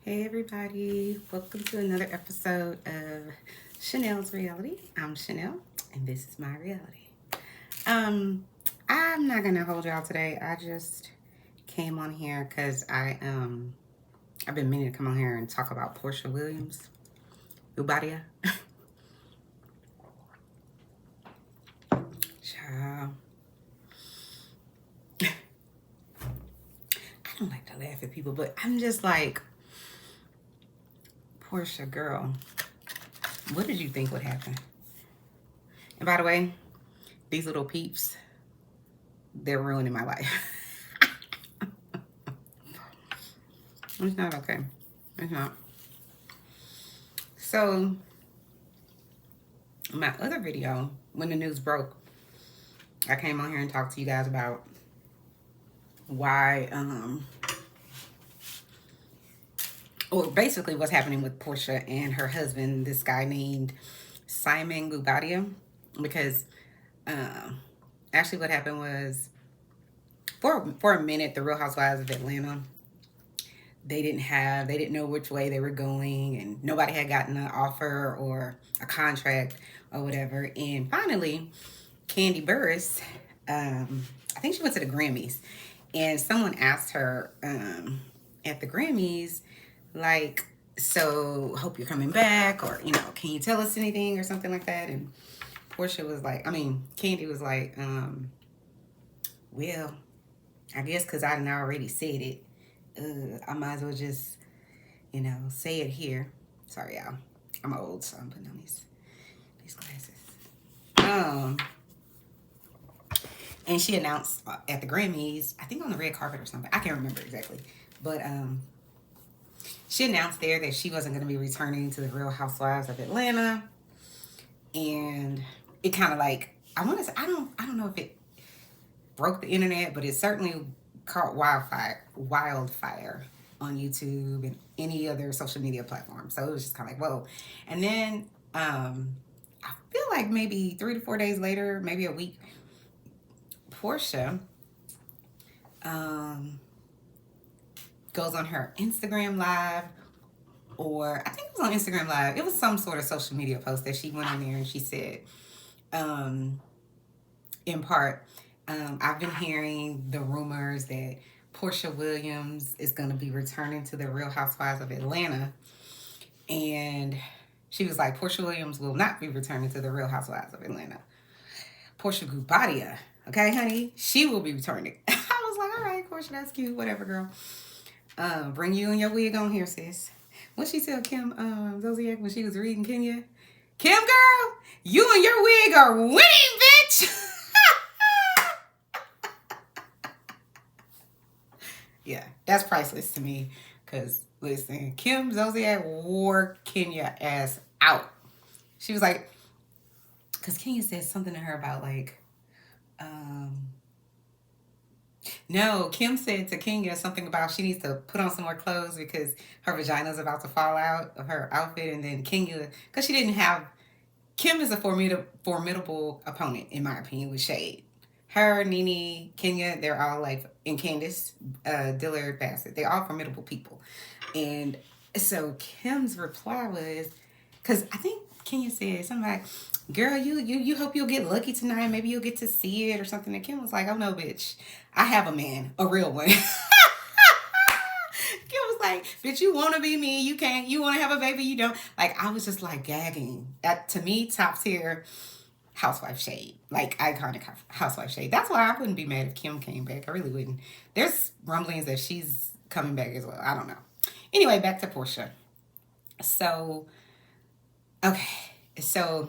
Hey everybody, welcome to another episode of Chanel's Reality. I'm Chanel and this is my reality. Um, I'm not gonna hold y'all today. I just came on here because I've been meaning to come on here and talk about Porsha Williams. Ubadia. Child. I don't like to laugh at people, but I'm just like, Porsha girl, what did you think would happen? And by the way, these little peeps, they're ruining my life. It's not okay. It's not. So, my other video, when the news broke, I came on here and talked to you guys about why, or basically what's happening with Porsha and her husband, this guy named Simon Gubadia. Because actually, what happened was, for a minute, the Real Housewives of Atlanta, they didn't know which way they were going, and nobody had gotten an offer or a contract or whatever. And finally, Candy Burris, I think she went to the Grammys, and someone asked her at the Grammys, like, so hope you're coming back, or can you tell us anything or something like that. And Porsha was like, Candy was like, well, I guess because I done already said it, I might as well just say it here. Sorry, y'all. I'm old, so I'm putting on these glasses. Um, and she announced at the Grammys, I think on the red carpet or something. I can't remember exactly, but she announced there that she wasn't going to be returning to the Real Housewives of Atlanta, and it kind of like I don't know if it broke the internet, but it certainly caught wildfire on YouTube and any other social media platform. So it was just kind of like, whoa. And then I feel like maybe 3 to 4 days later, maybe a week, Porsha goes on her Instagram live, or I think it was on Instagram live. It was some sort of social media post that she went on there and she said, in part, I've been hearing the rumors that Porsha Williams is going to be returning to the Real Housewives of Atlanta. And she was like, Porsha Williams will not be returning to the Real Housewives of Atlanta. Porsha Gubadia, okay, honey, she will be returning. I was like, all right, Porsha, that's cute, whatever, girl. Bring you and your wig on here, sis. What she tell Kim Zodiac when she was reading Kenya? Kim, girl, you and your wig are winning, bitch. Yeah, that's priceless to me. Because, listen, Kim Zodiac wore Kenya ass out. She was like, because Kenya said something to her about, like, no, Kim said to Kenya something about she needs to put on some more clothes because her vagina's about to fall out of her outfit. And then Kenya, because she didn't have, Kim is a formidable opponent, in my opinion, with Shade. Her, Nene, Kenya, they're all like, and Candace, Dillard, Bassett, they're all formidable people. And so Kim's reply was, because I think Kenya said something like, girl, you hope you'll get lucky tonight. Maybe you'll get to see it or something. And Kim was like, oh no, bitch. I have a man, a real one. Kim was like, bitch, you want to be me. You can't. You want to have a baby. You don't. Like, I was just like gagging. That, to me, top tier housewife shade. Like, iconic housewife shade. That's why I wouldn't be mad if Kim came back. I really wouldn't. There's rumblings that she's coming back as well. I don't know. Anyway, back to Porsha. So, okay. So,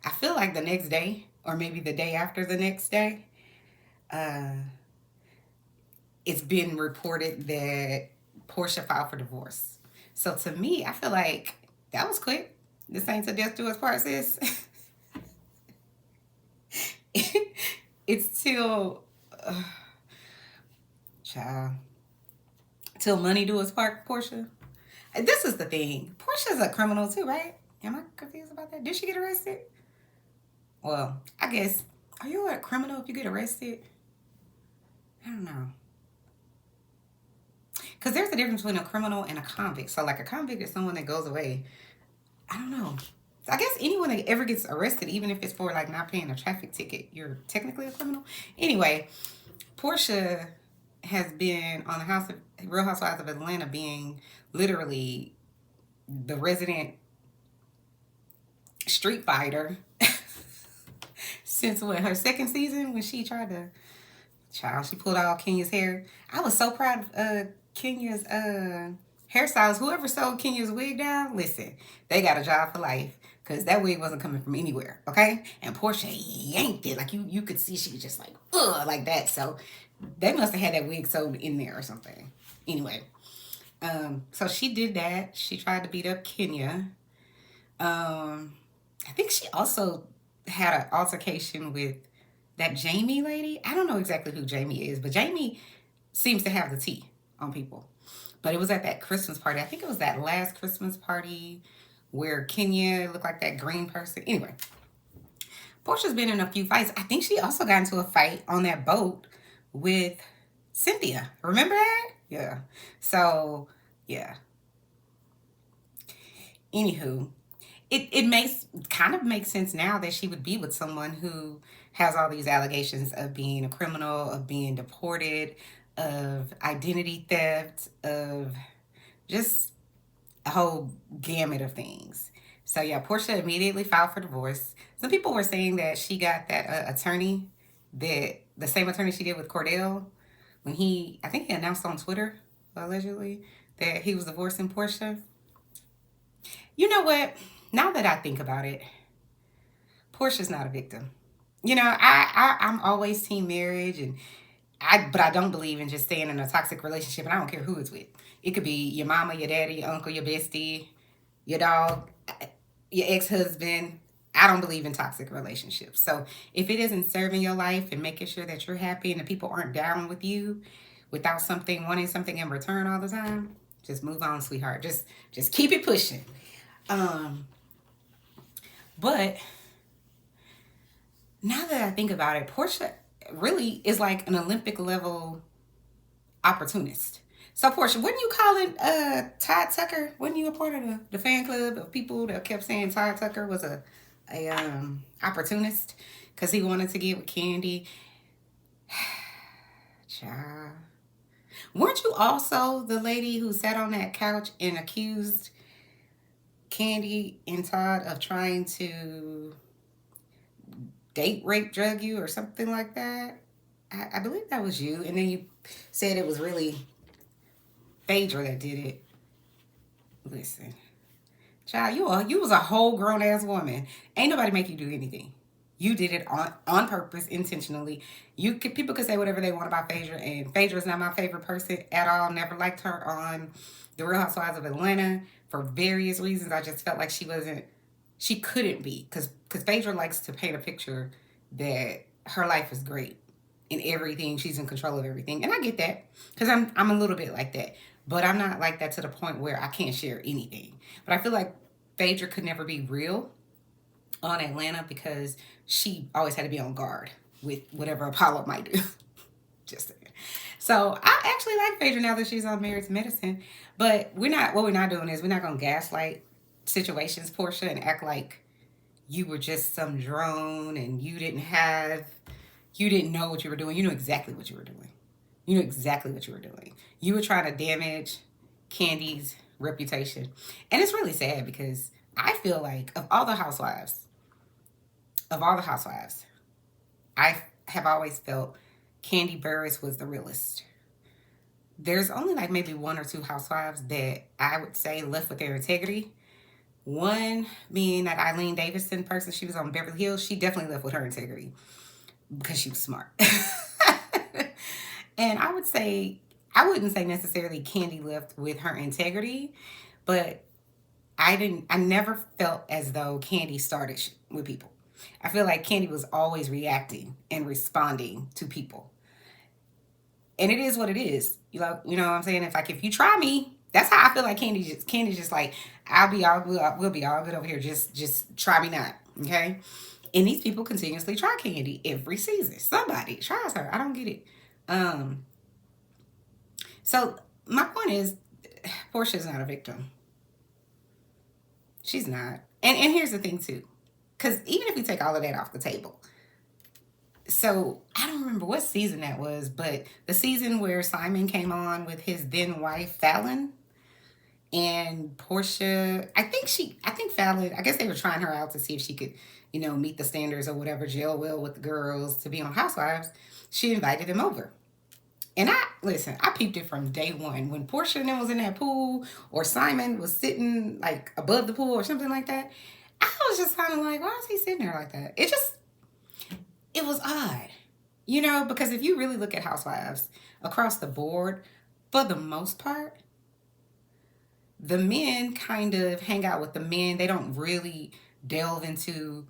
I feel like the next day, or maybe the day after the next day, it's been reported that Porsha filed for divorce. So to me, I feel like that was quick. This ain't till death do us part, sis. It's till, child, till money do us part, Porsha. This is the thing. Portia's a criminal too, right? Am I confused about that? Did she get arrested? Well, I guess, are you a criminal if you get arrested? I don't know. because there's a difference between a criminal and a convict. So like a convict is someone that goes away. I don't know. I guess anyone that ever gets arrested, even if it's for like not paying a traffic ticket, you're technically a criminal. Anyway, Porsha has been on the Real Housewives of Atlanta, being literally the resident street fighter since what, her second season, when she tried to, child, she pulled out Kenya's hair. I was so proud of Kenya's hairstylist. Whoever sold Kenya's wig down, listen, they got a job for life. Because that wig wasn't coming from anywhere, okay? And Porsha yanked it. Like, you could see she was just like, ugh, like that. So they must have had that wig sewed in there or something. Anyway, so she did that. She tried to beat up Kenya. I think she also had an altercation with that Jamie lady. I don't know exactly who Jamie is, but Jamie seems to have the tea on people. But it was at that Christmas party. I think it was that last Christmas party where Kenya looked like that green person. Anyway, Portia's been in a few fights. I think she also got into a fight on that boat with Cynthia. Remember that? Yeah. So, yeah. Anywho, it makes kind of makes sense now that she would be with someone who has all these allegations of being a criminal, of being deported, of identity theft, of just a whole gamut of things. So yeah, Porsha immediately filed for divorce. Some people were saying that she got that attorney, that the same attorney she did with Cordell, when I think he announced on Twitter, allegedly, that he was divorcing Porsha. You know what? Now that I think about it, Porsha's not a victim. You know, I'm always team marriage, and but I don't believe in just staying in a toxic relationship, and I don't care who it's with. It could be your mama, your daddy, your uncle, your bestie, your dog, your ex-husband. I don't believe in toxic relationships. So if it isn't serving your life and making sure that you're happy and the people aren't down with you without wanting something in return all the time, just move on, sweetheart. Just keep it pushing. But now that I think about it, Porsha really is like an Olympic level opportunist. So Porsha, wouldn't you call it Todd Tucker? Wasn't you a part of the fan club of people that kept saying Todd Tucker was a opportunist because he wanted to get with Candy? Child. Weren't you also the lady who sat on that couch and accused Candy and Todd of trying to date, rape, drug you or something like that? I believe that was you. And then you said it was really Phaedra that did it. Listen, child, you was a whole grown ass woman. Ain't nobody make you do anything. You did it on purpose, intentionally. People could say whatever they want about Phaedra, and Phaedra is not my favorite person at all. Never liked her on The Real Housewives of Atlanta for various reasons. I just felt like she couldn't be, because Phaedra likes to paint a picture that her life is great and everything. She's in control of everything, and I get that because I'm a little bit like that. But I'm not like that to the point where I can't share anything. But I feel like Phaedra could never be real on Atlanta because she always had to be on guard with whatever Apollo might do. Just saying. So I actually like Phaedra now that she's on Married to Medicine. But we're not doing is we're not going to gaslight situations, Porsha, and act like you were just some drone and you didn't know what you were doing. You knew exactly what you were doing. You knew exactly what you were doing. You were trying to damage Candy's reputation. And it's really sad because I feel like of all the housewives, I have always felt Candy Burris was the realest. There's only like maybe one or two housewives that I would say left with their integrity. One being that Eileen Davidson person, she was on Beverly Hills. She definitely left with her integrity because she was smart. And I wouldn't say necessarily Candy left with her integrity, but I never felt as though Candy started with people. I feel like Candy was always reacting and responding to people. And it is what it is. You know what I'm saying? If you try me, that's how I feel like Candy's just like, we'll be all good over here. Just try me not. Okay? And these people continuously try Candy every season. Somebody tries her. I don't get it. So my point is, Portia's not a victim. She's not. And here's the thing too, because even if we take all of that off the table, so I don't remember what season that was, but the season where Simon came on with his then wife Fallon, and Porsha, I think Fallon, I guess they were trying her out to see if she could, meet the standards or whatever, gel well with the girls to be on Housewives. She invited him over. And listen, I peeped it from day one. When Porsha and them was in that pool, or Simon was sitting like above the pool or something like that, I was just kind of like, why is he sitting there like that? It was odd. Because if you really look at Housewives across the board, for the most part, the men kind of hang out with the men. They don't really delve into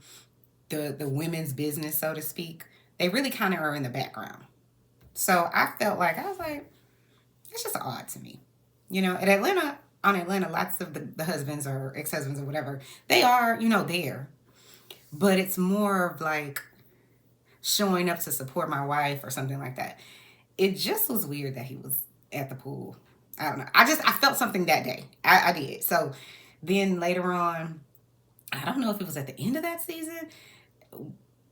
the women's business, so to speak. They really kind of are in the background. So I was like, it's just odd to me. At Atlanta, on Atlanta, lots of the husbands or ex-husbands or whatever, they are, there. But it's more of like showing up to support my wife or something like that. It just was weird that he was at the pool. I don't know. I felt something that day. I did. So then later on, I don't know if it was at the end of that season,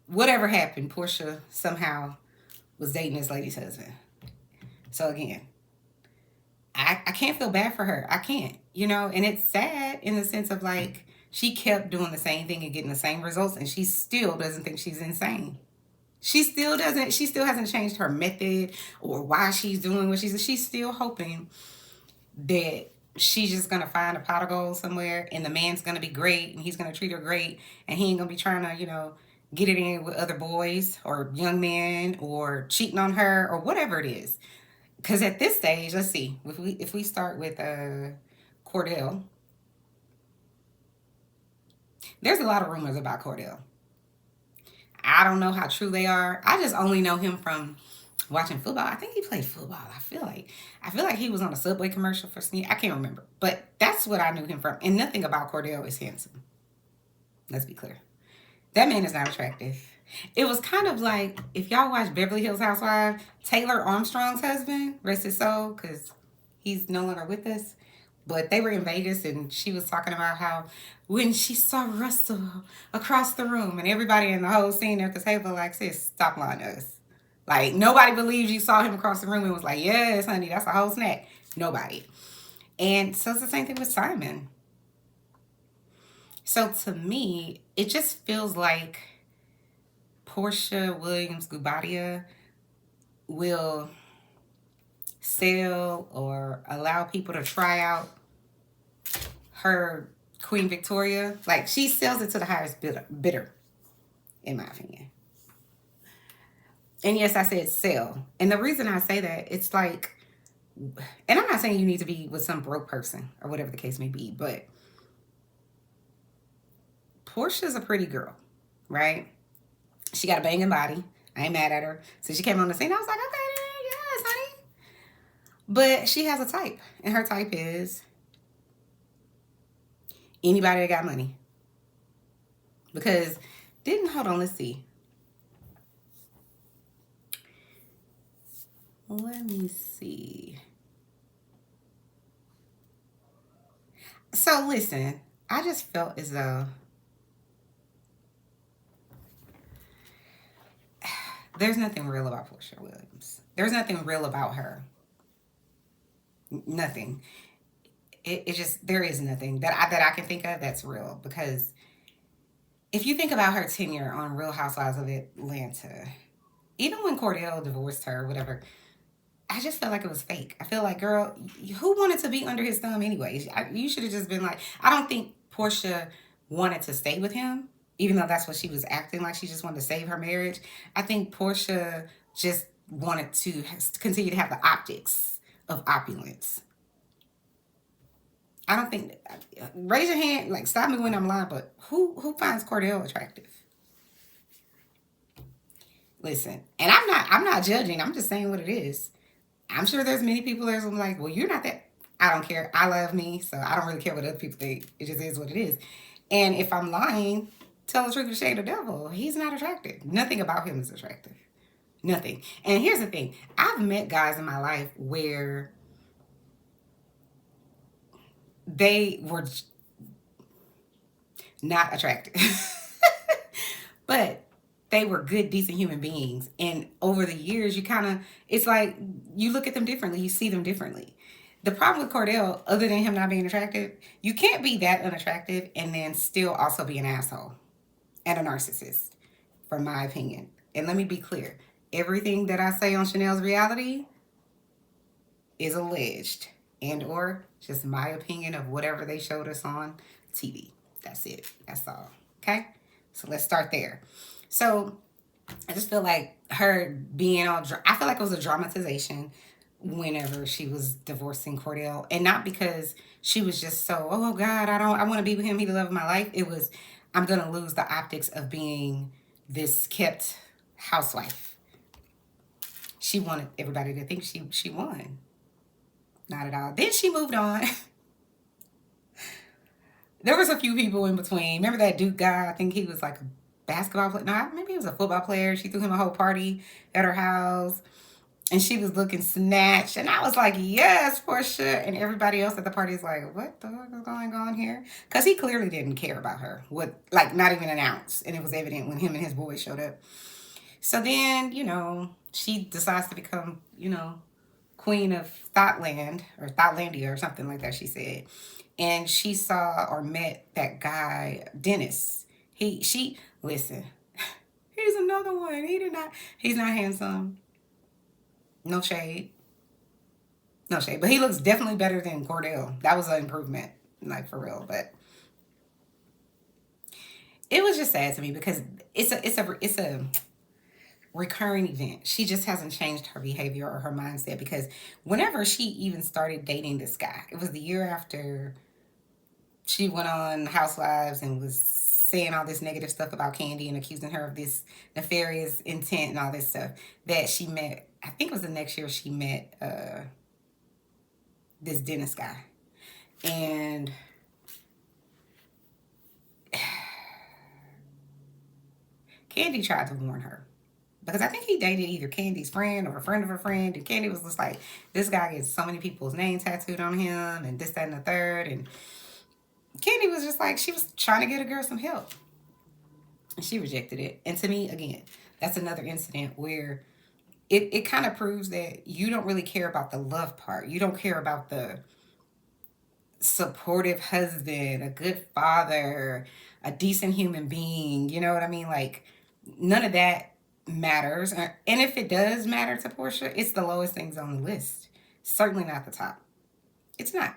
whatever happened, Porsha somehow was dating this lady's husband. So again, I can't feel bad for her. I can't, and it's sad in the sense of like she kept doing the same thing and getting the same results, and she still doesn't think she's insane. She still doesn't. She still hasn't changed her method or why she's doing what she's still hoping that she's just gonna find a pot of gold somewhere, and the man's gonna be great, and he's gonna treat her great, and he ain't gonna be trying to, get it in with other boys or young men or cheating on her or whatever it is. Because at this stage, let's see, if we start with Cordell, there's a lot of rumors about Cordell. I don't know how true they are. I just only know him from watching football. I think he played football. I feel like he was on a Subway commercial for Sneak. I can't remember, but that's what I knew him from. And nothing about Cordell is handsome. Let's be clear. That man is not attractive. It was kind of like if y'all watch Beverly Hills Housewives, Taylor Armstrong's husband, rest his soul, because he's no longer with us. But they were in Vegas, and she was talking about how when she saw Russell across the room, and everybody in the whole scene at the table like, sis, stop lying to us. Like, nobody believes you saw him across the room and was like, yes, honey, that's a whole snack. Nobody. And so it's the same thing with Simon. So to me, it just feels like Porsha Williams Gubadia will sell or allow people to try out her Queen Victoria. Like, she sells it to the highest bidder, in my opinion. And yes, I said sell. And the reason I say that, it's like, and I'm not saying you need to be with some broke person or whatever the case may be, but Portia's a pretty girl, right? She got a banging body. I ain't mad at her. So she came on the scene. I was like, okay, yes, honey. But she has a type. And her type is anybody that got money. Because hold on, let's see. Let me see. So listen, I just felt as though there's nothing real about Porsha Williams. There's nothing real about her. Nothing. It just, there is nothing that I can think of that's real, because if you think about her tenure on Real Housewives of Atlanta, even when Cordell divorced her, whatever, I just felt like it was fake. I feel like, girl, who wanted to be under his thumb anyways? You should have just been like, I don't think Porsha wanted to stay with him, even though that's what she was acting like. She just wanted to save her marriage. I think Porsha just wanted to continue to have the optics of opulence. I don't think, raise your hand, like, stop me when I'm lying, but who finds Cordell attractive? Listen, and I'm not judging. I'm just saying what it is. I'm sure there's many people that's like, well, you're not that. I don't care. I love me, so I don't really care what other people think. It just is what it is. And if I'm lying, tell the truth and shame the devil. He's not attractive. Nothing about him is attractive. Nothing. And here's the thing. I've met guys in my life where They were not attractive. But they were good, decent human beings. And over the years, you kind of, it's like you look at them differently, you see them differently. The problem with Cordell, other than him not being attractive, you can't be that unattractive and then still also be an asshole and a narcissist, from my opinion. And let me be clear, everything that I say on Chanel's reality is alleged and or just my opinion of whatever they showed us on TV. That's it. That's all. Okay? So let's start there. So I just feel like her being all, I feel like it was a dramatization whenever she was divorcing Cordell. And not because she was just so, oh God, I want to be with him. He's the love of my life. It was, I'm going to lose the optics of being this kept housewife. She wanted everybody to think she won. Not at all. Then she moved on. There was a few people in between. Remember that Duke guy? I think he was like a basketball player. No, maybe he was a football player. She threw him a whole party at her house. And she was looking snatched. And I was like, yes, Porsha. And everybody else at the party is like, what the fuck is going on here? Because he clearly didn't care about her. Like, not even an ounce. And it was evident when him and his boys showed up. So then, she decides to become, queen of Thoughtland or Thoughtlandia or something like that, she said. And she saw or met that guy, Dennis. Listen, he's another one. He's not handsome. No shade. No shade. But he looks definitely better than Cordell. That was an improvement, like for real. But it was just sad to me because it's a recurring event. She just hasn't changed her behavior or her mindset, because whenever she even started dating this guy, it was the year after she went on Housewives and was saying all this negative stuff about Candy and accusing her of this nefarious intent and all this stuff, that she met, I think it was the next year she met this Dennis guy. And Candy tried to warn her. Because I think he dated either Candy's friend or a friend of a friend. And Candy was just like, this guy gets so many people's names tattooed on him and this, that, and the third. And Candy was just like, she was trying to get a girl some help. And she rejected it. And to me, again, that's another incident where it kind of proves that you don't really care about the love part. You don't care about the supportive husband, a good father, a decent human being. You know what I mean? Like, none of that matters. And if it does matter to Porsha, it's the lowest things on the list. Certainly not the top. It's not.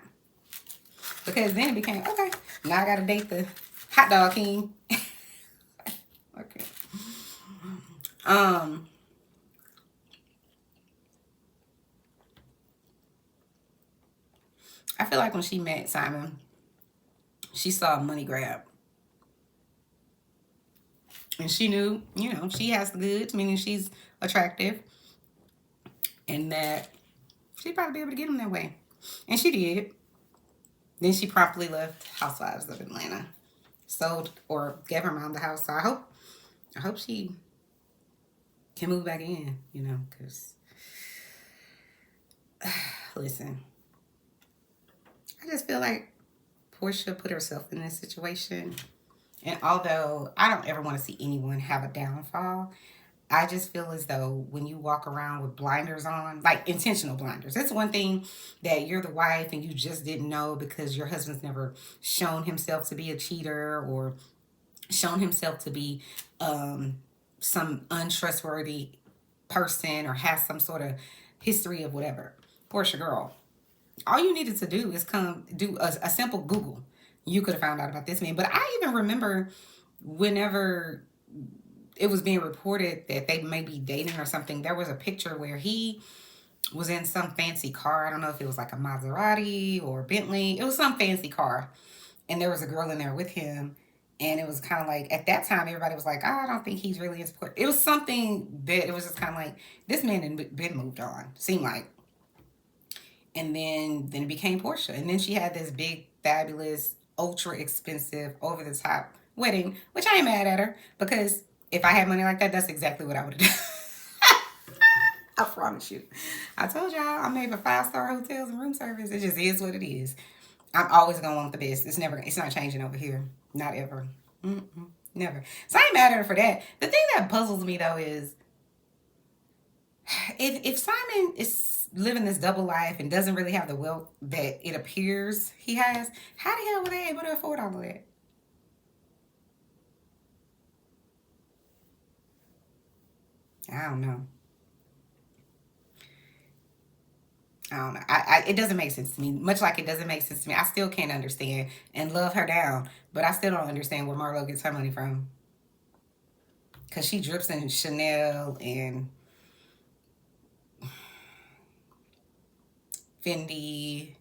Because then it became, okay, now I got to date the hot dog king. Okay. I feel like when she met Simon, she saw a money grab. And she knew, she has the goods, meaning she's attractive. And that she'd probably be able to get him that way. And she did. Then she promptly left Housewives of Atlanta. Sold or gave her mom the house. So I hope she can move back in, because listen, I just feel like Porsha put herself in this situation. And although I don't ever want to see anyone have a downfall, I just feel as though when you walk around with blinders on, like intentional blinders, it's one thing that you're the wife and you just didn't know because your husband's never shown himself to be a cheater or shown himself to be some untrustworthy person or has some sort of history of whatever. Porsha, girl, all you needed to do is come do a simple Google. You could have found out about this man. But I even remember whenever it was being reported that they may be dating or something, there was a picture where he was in some fancy car. I don't know if it was like a Maserati or Bentley. It was some fancy car. And there was a girl in there with him. And it was kind of like, at that time, everybody was like, oh, I don't think he's really in support. It was something that it was just kind of like, this man had been moved on, seemed like. And then it became Porsha. And then she had this big, fabulous, ultra expensive, over the top wedding, which I ain't mad at her, because if I had money like that, that's exactly what I would have done. I promise you. I told y'all I made for 5-star hotels and room service. It just is what it is. I'm always gonna want the best. It's not changing over here. Not ever. Mm-mm, never. So I ain't mad at her for that. The thing that puzzles me though is if Simon is living this double life and doesn't really have the wealth that it appears he has, how the hell were they able to afford all of that? I don't know. I don't know. It doesn't make sense to me. Much like it doesn't make sense to me. I still can't understand and love her down, but I still don't understand where Marlo gets her money from. Cause she drips in Chanel and Fendi,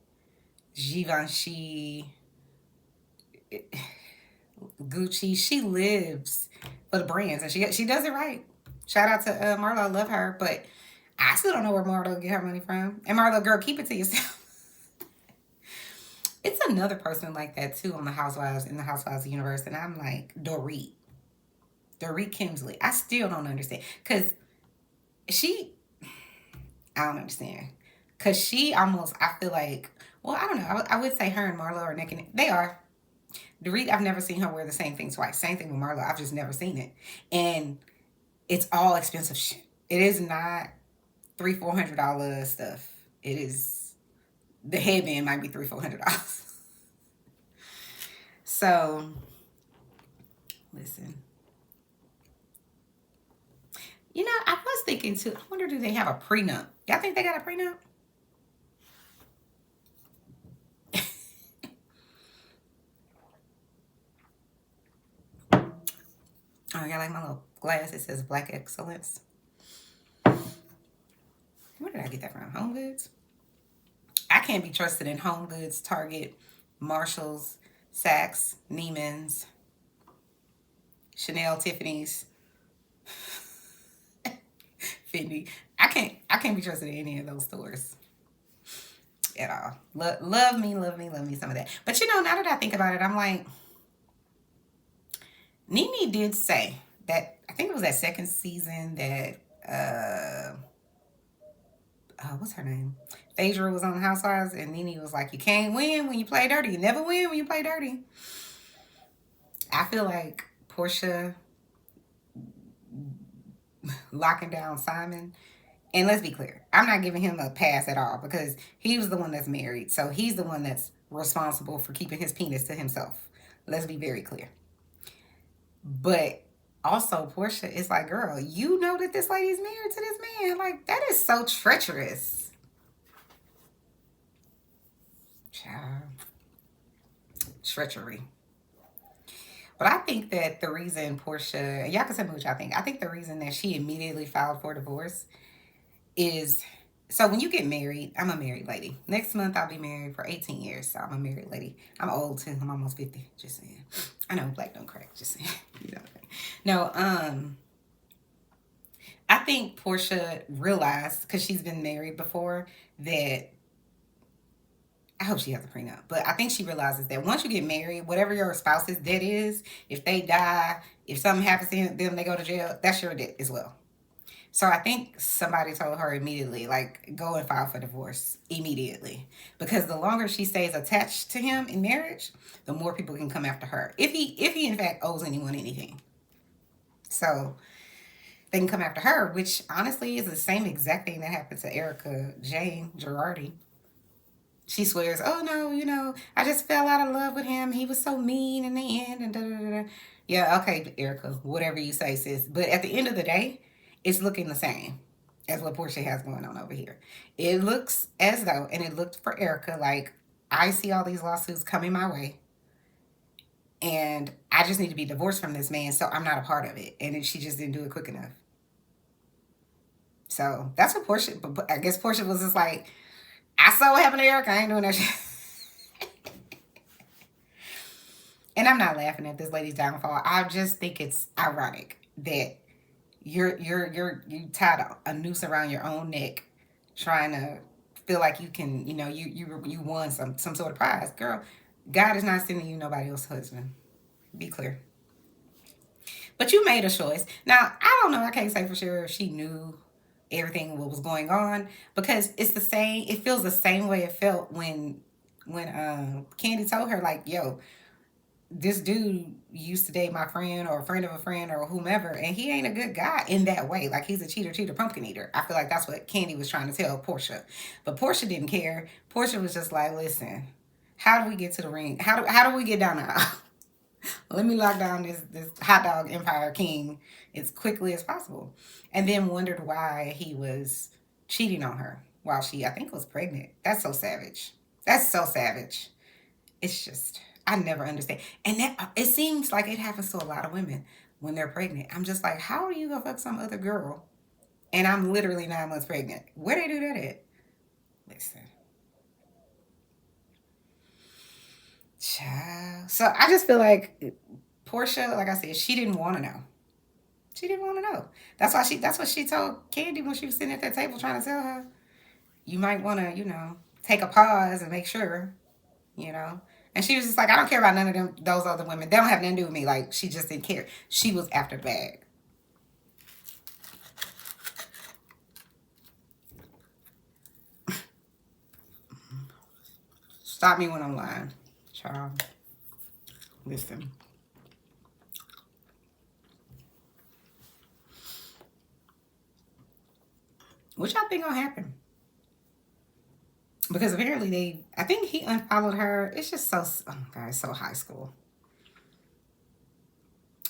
Givenchy, Gucci. She lives for the brands, and she does it right. Shout out to Marlo. I love her, but I still don't know where Marlo get her money from. And Marlo, girl, keep it to yourself. It's another person like that too on the Housewives in the Housewives universe, and I'm like Dorit Kemsley. I still don't understand because she. I don't understand because she almost. I feel like. Well, I don't know. I would say her and Marlo are neck and neck. They are. Dorit, I've never seen her wear the same thing twice. Same thing with Marlo. I've just never seen it, and it's all expensive shit. It is not $300-400 stuff. It is the headband might be $300-400. So listen, I was thinking too. I wonder, do they have a prenup? Y'all think they got a prenup? Oh, y'all like my little glass? It says Black Excellence. Where did I get that from? Home Goods. I can't be trusted in Home Goods, Target, Marshalls, Saks, Neiman's, Chanel, Tiffany's, Fendi. I can't be trusted in any of those stores at all. Love me, love me, love me some of that. But now that I think about it, I'm like, Nene did say that, I think it was that second season that what's her name? Phaedra was on Housewives, and Nene was like, "You can't win when you play dirty. You never win when you play dirty." I feel like Porsha locking down Simon, and let's be clear, I'm not giving him a pass at all because he was the one that's married, so he's the one that's responsible for keeping his penis to himself. Let's be very clear. But also, Porsha is like, girl, you know that this lady's married to this man. Like, that is so treacherous. Child. Treachery. But I think that the reason Porsha, y'all can tell me what y'all think. I think the reason that she immediately filed for divorce is, so when you get married, I'm a married lady. Next month I'll be married for 18 years. So I'm a married lady. I'm old too. I'm almost 50. Just saying. I know black don't crack. Just saying. You know what I mean? No, I think Porsha realized, because she's been married before, that I hope she has a prenup. But I think she realizes that once you get married, whatever your spouse's debt is, if they die, if something happens to them, they go to jail, that's your debt as well. So I think somebody told her immediately, like, go and file for divorce immediately. Because the longer she stays attached to him in marriage, the more people can come after her. If he in fact owes anyone anything. So they can come after her, which honestly is the same exact thing that happened to Erica Jane Girardi. She swears, oh no, I just fell out of love with him. He was so mean in the end, and da da da. Yeah, okay, Erica, whatever you say, sis. But at the end of the day, it's looking the same as what Porsha has going on over here. It looks as though, and it looked for Erica like, I see all these lawsuits coming my way, and I just need to be divorced from this man, so I'm not a part of it. And she just didn't do it quick enough. So that's what Porsha, but I guess Porsha was just like, I saw what happened to Erica. I ain't doing that shit. And I'm not laughing at this lady's downfall. I just think it's ironic that you tied a noose around your own neck, trying to feel like you can, you won some sort of prize. Girl, God is not sending you nobody else's husband. Be clear. But you made a choice. Now, I don't know. I can't say for sure if she knew everything what was going on, because it's the same. It feels the same way it felt when when Candy told her, like, yo, this dude used to date my friend or a friend of a friend or whomever, and he ain't a good guy in that way. Like, he's a cheater, pumpkin eater. I feel like that's what Candy was trying to tell Porsha. But Porsha didn't care. Porsha was just like, listen, how do we get to the ring? How do we get down the aisle? Let me lock down this hot dog empire king as quickly as possible. And then wondered why he was cheating on her while she, I think, was pregnant. That's so savage. That's so savage. It's just, I never understand. And that it seems like it happens to a lot of women when they're pregnant. I'm just like, how are you gonna fuck some other girl? And I'm literally 9 months pregnant. Where they do that at? Listen, child. So I just feel like Porsha, like I said, she didn't want to know. She didn't want to know. That's why she. That's what she told Candy when she was sitting at that table trying to tell her. You might want to, take a pause and make sure, you know. And she was just like, I don't care about none of them. Those other women, they don't have nothing to do with me. Like, she just didn't care. She was after the bag. Stop me when I'm lying, child. Listen. What y'all think gonna happen? Because apparently I think he unfollowed her. It's just so, oh my God, it's so high school.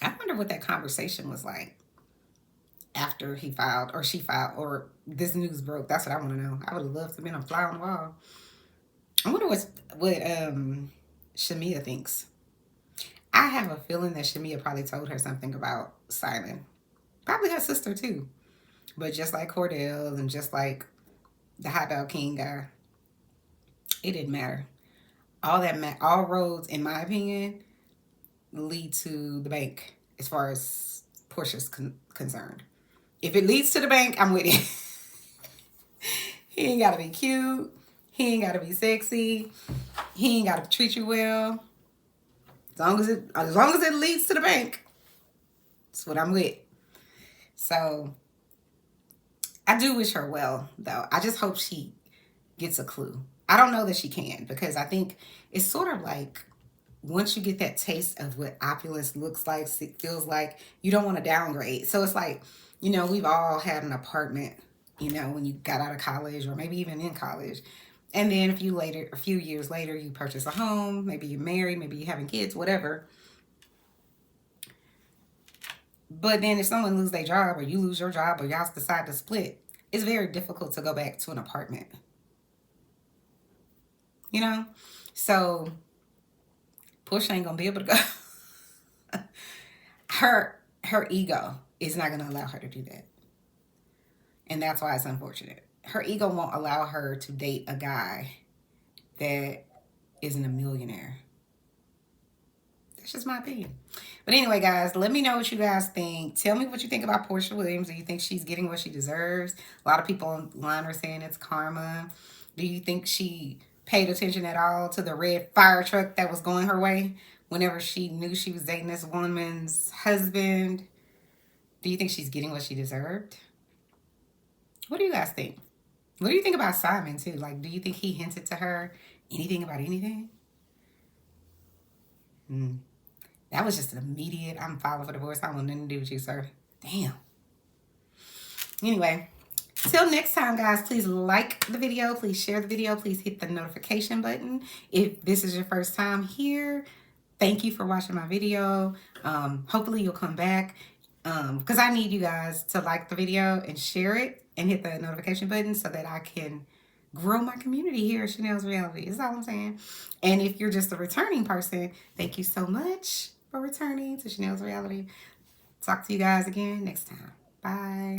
I wonder what that conversation was like after he filed or she filed or this news broke. That's what I want to know. I would have loved to have been a fly on the wall. I wonder what Shamia thinks. I have a feeling that Shamia probably told her something about Simon. Probably her sister too. But just like Cordell and just like the hot dog king guy, it didn't matter. All roads, in my opinion, lead to the bank as far as Portia's concerned. If it leads to the bank, I'm with it. He ain't gotta be cute. He ain't gotta be sexy. He ain't gotta treat you well. As long as it leads to the bank, that's what I'm with. So I do wish her well, though. I just hope she gets a clue. I don't know that she can because I think it's sort of like once you get that taste of what opulence looks like, feels like, you don't want to downgrade. So it's like, we've all had an apartment, when you got out of college or maybe even in college. And then a few years later, you purchase a home, maybe you're married, maybe you're having kids, whatever. But then if someone loses their job or you lose your job or y'all decide to split, it's very difficult to go back to an apartment. You know? So Porsha ain't gonna be able to go. her ego is not gonna allow her to do that. And that's why it's unfortunate. Her ego won't allow her to date a guy that isn't a millionaire. That's just my opinion. But anyway, guys, let me know what you guys think. Tell me what you think about Porsha Williams. Do you think she's getting what she deserves? A lot of people online are saying it's karma. Do you think she paid attention at all to the red fire truck that was going her way whenever she knew she was dating this woman's husband? Do you think she's getting what she deserved? What do you guys think? What do you think about Simon, too? Like, do you think he hinted to her anything about anything? That was just an immediate, I'm filing for divorce. I want nothing to do with you, sir. Damn. Anyway, till next time, guys, please like the video. Please share the video. Please hit the notification button. If this is your first time here, thank you for watching my video. Hopefully you'll come back because I need you guys to like the video and share it and hit the notification button so that I can grow my community here at Chanel's Reality. Is all I'm saying. And if you're just a returning person, thank you so much for returning to Chanel's Reality. Talk to you guys again next time. Bye.